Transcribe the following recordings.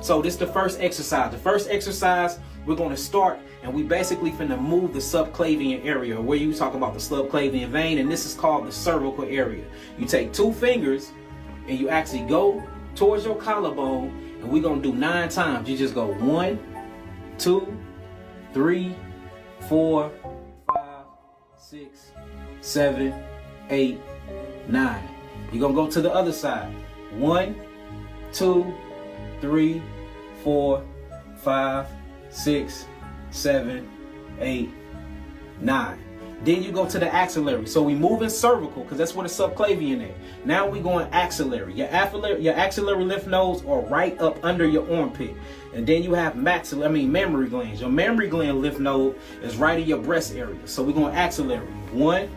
So this is the first exercise. The first exercise, we're going to start, and we basically finna move the subclavian area, where you talk about the subclavian vein, and this is called the cervical area. You take 2 fingers, and you actually go towards your collarbone, and we're going to do 9 times. You just go 1, 2, 3, 4, 5, 6, 7, 8, 9. You're going to go to the other side. 1, 2, 3, 4, 5, 6, 7, 8, 9. Then you go to the axillary. So we move in cervical because that's where the subclavian is. Now we going axillary. Your axillary lymph nodes are right up under your armpit. And then you have mammary glands. Your mammary gland lymph node is right in your breast area. So we're going axillary. 1.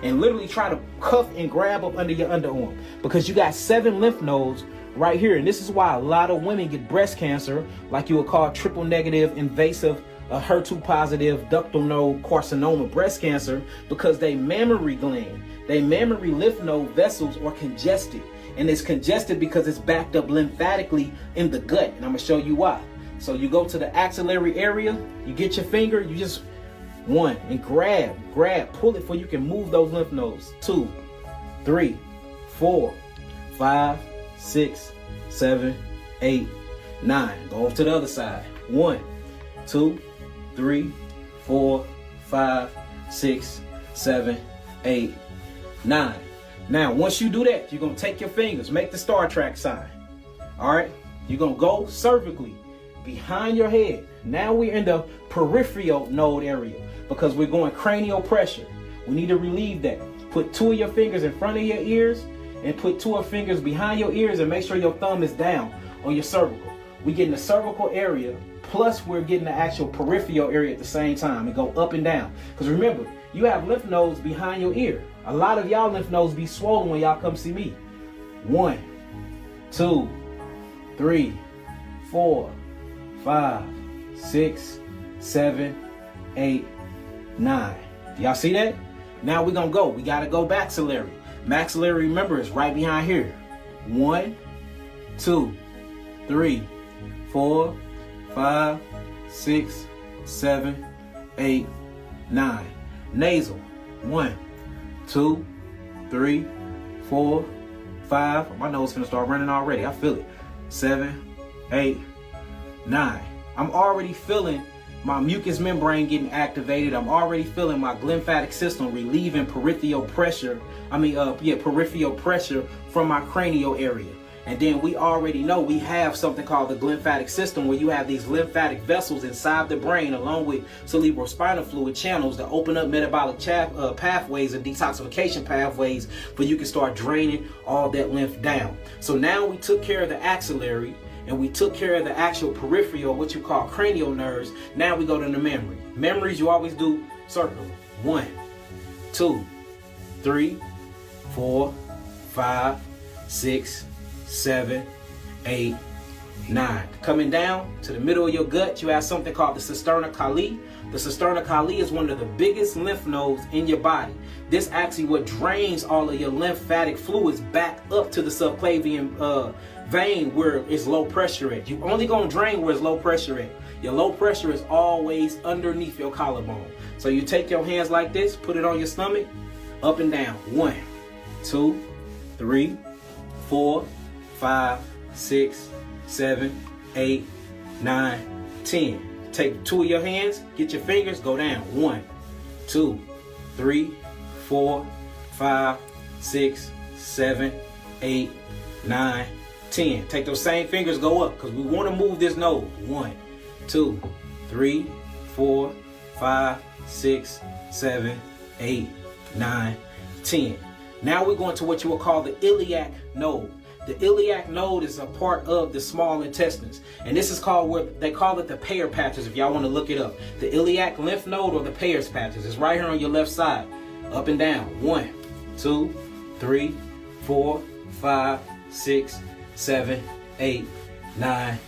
And literally try to cuff and grab up under your underarm, because you got 7 lymph nodes right here. And this is why a lot of women get breast cancer, like you would call triple negative invasive HER2 positive ductal node carcinoma breast cancer, because they mammary gland, they mammary lymph node vessels are congested. And it's congested because it's backed up lymphatically in the gut. And I'm going to show you why. So you go to the axillary area, you get your finger, you just 1 and grab, pull it, for you can move those lymph nodes. 2, 3, 4, 5, 6, 7, 8, 9. Go over to the other side. 1, 2, 3, 4, 5, 6, 7, 8, 9. Now, once you do that, you're going to take your fingers, make the Star Trek sign. All right, you're going to go cervically behind your head. Now we're in the peripheral node area, because we're going cranial pressure. We need to relieve that. Put 2 of your fingers in front of your ears and put 2 of your fingers behind your ears, and make sure your thumb is down on your cervical. We get in the cervical area, plus we're getting the actual peripheral area at the same time, and go up and down. Because remember, you have lymph nodes behind your ear. A lot of y'all lymph nodes be swollen when y'all come see me. 1, 2, 3, 4, 5, 6, 7, 8, 9. Y'all see that? Now we're gonna go. We gotta go maxillary. Maxillary, remember, is right behind here. 1, 2, 3, 4, 5, 6, 7, 8, 9. Nasal. 1, 2, 3, 4, 5. My nose is gonna start running already. I feel it. 7, 8, 9. I'm already feeling my mucous membrane getting activated. I'm already feeling my lymphatic system relieving peripheral pressure. Peripheral pressure from my cranial area. And then we already know we have something called the lymphatic system, where you have these lymphatic vessels inside the brain, along with cerebrospinal fluid channels that open up metabolic pathways and detoxification pathways, where you can start draining all that lymph down. So now we took care of the axillary, and we took care of the actual peripheral, what you call cranial nerves. Now we go to the memory. Memories, you always do circle. 1, 2, 3, 4, 5, 6, 7, 8, 9. Coming down to the middle of your gut, you have something called the cisterna chyli. The cisterna chyli is one of the biggest lymph nodes in your body. This actually what drains all of your lymphatic fluids back up to the subclavian vein, where it's low pressure at. You only gonna drain where it's low pressure at. Your low pressure is always underneath your collarbone. So you take your hands like this, put it on your stomach, up and down. 1, 2, 3, 4, 5, 6, 7, 8, 9, 10. Take 2 of your hands, get your fingers, go down. 1, 2, 3, 4, 5, 6, 7, 8, 9, 10. Take those same fingers, go up, because we want to move this node. 1, 2, 3, 4, 5, 6, 7, 8, 9, 10. Now we're going to what you will call the iliac node. The iliac node is a part of the small intestines, and this is called, what they call it, the Peyer's patches, if y'all want to look it up. The iliac lymph node, or the Peyer's patches, is right here on your left side. Up and down. 1, 2, 3, 4, 5, 6, 7, 8, 9,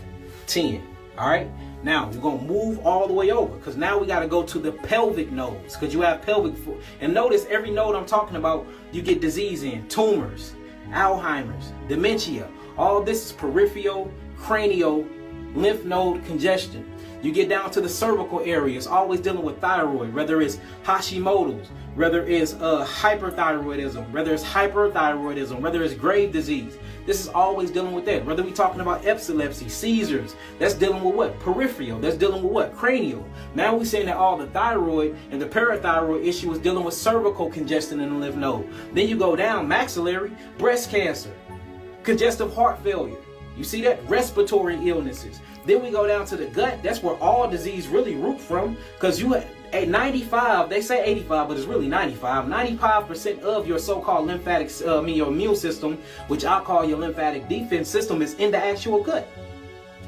10. All right. Now we're gonna move all the way over, because now we got to go to the pelvic nodes, because you have pelvic. And notice every node I'm talking about, you get disease in: tumors, Alzheimer's, dementia. All this is peripheral, cranial lymph node congestion. You get down to the cervical area, it's always dealing with thyroid, whether it's Hashimoto's, whether it's hyperthyroidism, whether it's hyperthyroidism, whether it's grave disease. This is always dealing with that. Whether we're talking about epilepsy, seizures, that's dealing with what? Peripheral. That's dealing with what? Cranial. Now we're saying that all the thyroid and the parathyroid issue is dealing with cervical congestion in the lymph node. Then you go down, maxillary, breast cancer, congestive heart failure. You see that? Respiratory illnesses. Then we go down to the gut. That's where all disease really root from, because you at 95, they say 85, but it's really 95% of your so-called lymphatic, your immune system, which I call your lymphatic defense system, is in the actual gut.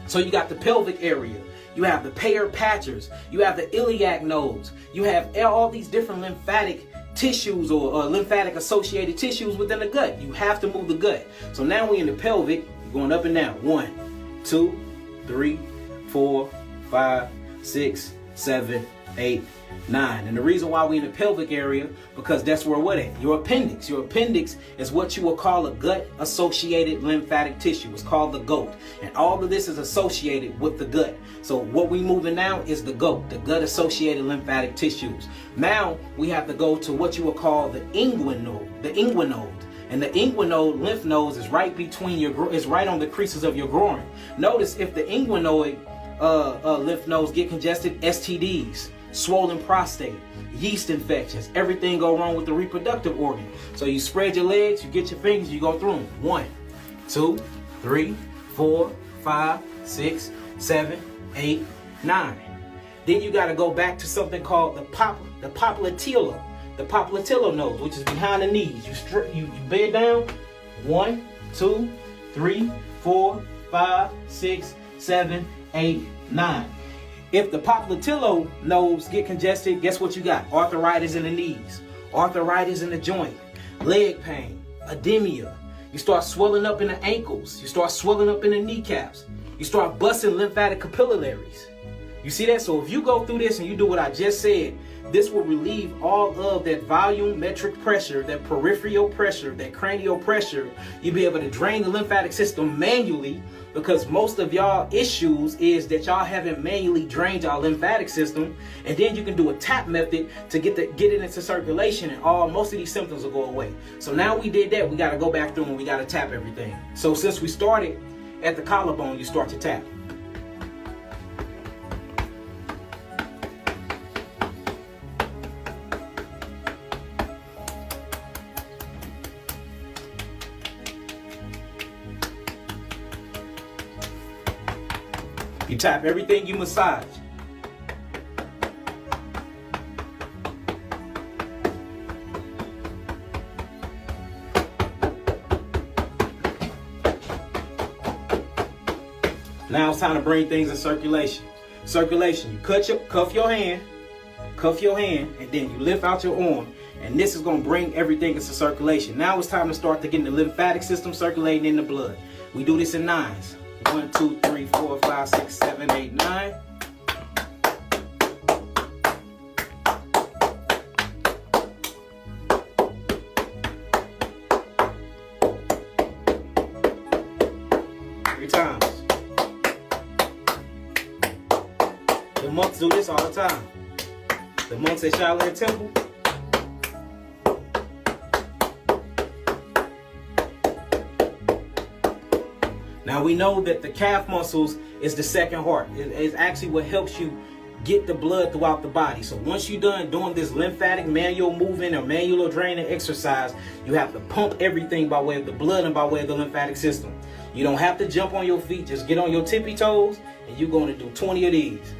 So you got the pelvic area, you have the Peyer's patches, you have the iliac nodes, you have all these different lymphatic tissues or lymphatic associated tissues within the gut. You have to move the gut. So now we're in the pelvic, going up and down. 1, 2, 3, 4, 5, 6, 7, 8, 9. And the reason why we're in the pelvic area, because that's where what at? Your appendix. Your appendix is what you will call a gut-associated lymphatic tissue. It's called the GOAT. And all of this is associated with the gut. So what we moving now is the GOAT, the gut-associated lymphatic tissues. Now we have to go to what you will call the inguinal, the inguinode. And the inguinode lymph nodes is right between is right on the creases of your groin. Notice if the inguinoid lymph nodes get congested, STDs, swollen prostate, yeast infections, everything go wrong with the reproductive organ. So you spread your legs, you get your fingers, you go through them. 1, 2, 3, 4, 5, 6, 7, 8, 9. Then you got to go back to something called the popliteal. The popliteal node, which is behind the knees. You bend down. 1, 2, 3, 4, 5, 6, 7, 8, 9. If the popliteal nodes get congested, guess what you got? Arthritis in the knees, arthritis in the joint, leg pain, edema. You start swelling up in the ankles. You start swelling up in the kneecaps. You start busting lymphatic capillaries. You see that? So if you go through this and you do what I just said, this will relieve all of that volumetric pressure, that peripheral pressure, that cranial pressure. You'll be able to drain the lymphatic system manually, because most of y'all issues is that y'all haven't manually drained y'all lymphatic system. And then you can do a tap method to get it into circulation, and most of these symptoms will go away. So now we did that, we got to go back through and we got to tap everything. So since we started at the collarbone, you start to tap. You tap everything, you massage. Now it's time to bring things in circulation. Circulation, you cuff your hand, and then you lift out your arm. And this is going to bring everything into circulation. Now it's time to start to get the lymphatic system circulating in the blood. We do this in 9s. 1, 2, 3, 4, 5, 6, 7, 8, 9. Three times. The monks do this all the time. The monks at Shaolin Temple. Now we know that the calf muscles is the second heart. It's actually what helps you get the blood throughout the body. So once you're done doing this lymphatic manual movement or manual draining exercise, you have to pump everything by way of the blood and by way of the lymphatic system. You don't have to jump on your feet. Just get on your tippy toes and you're going to do 20 of these.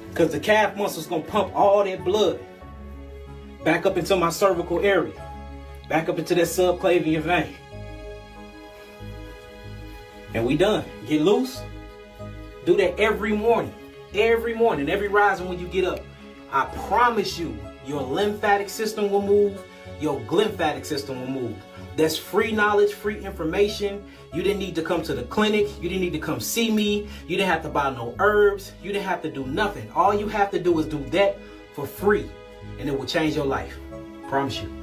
Because the calf muscle is going to pump all that blood back up into my cervical area, back up into that subclavian vein. And we done. Get loose. Do that every morning, every rising when you get up. I promise you, your lymphatic system will move, your glymphatic system will move. That's free knowledge, free information. You didn't need to come to the clinic. You didn't need to come see me. You didn't have to buy no herbs. You didn't have to do nothing. All you have to do is do that for free, and it will change your life. Promise you.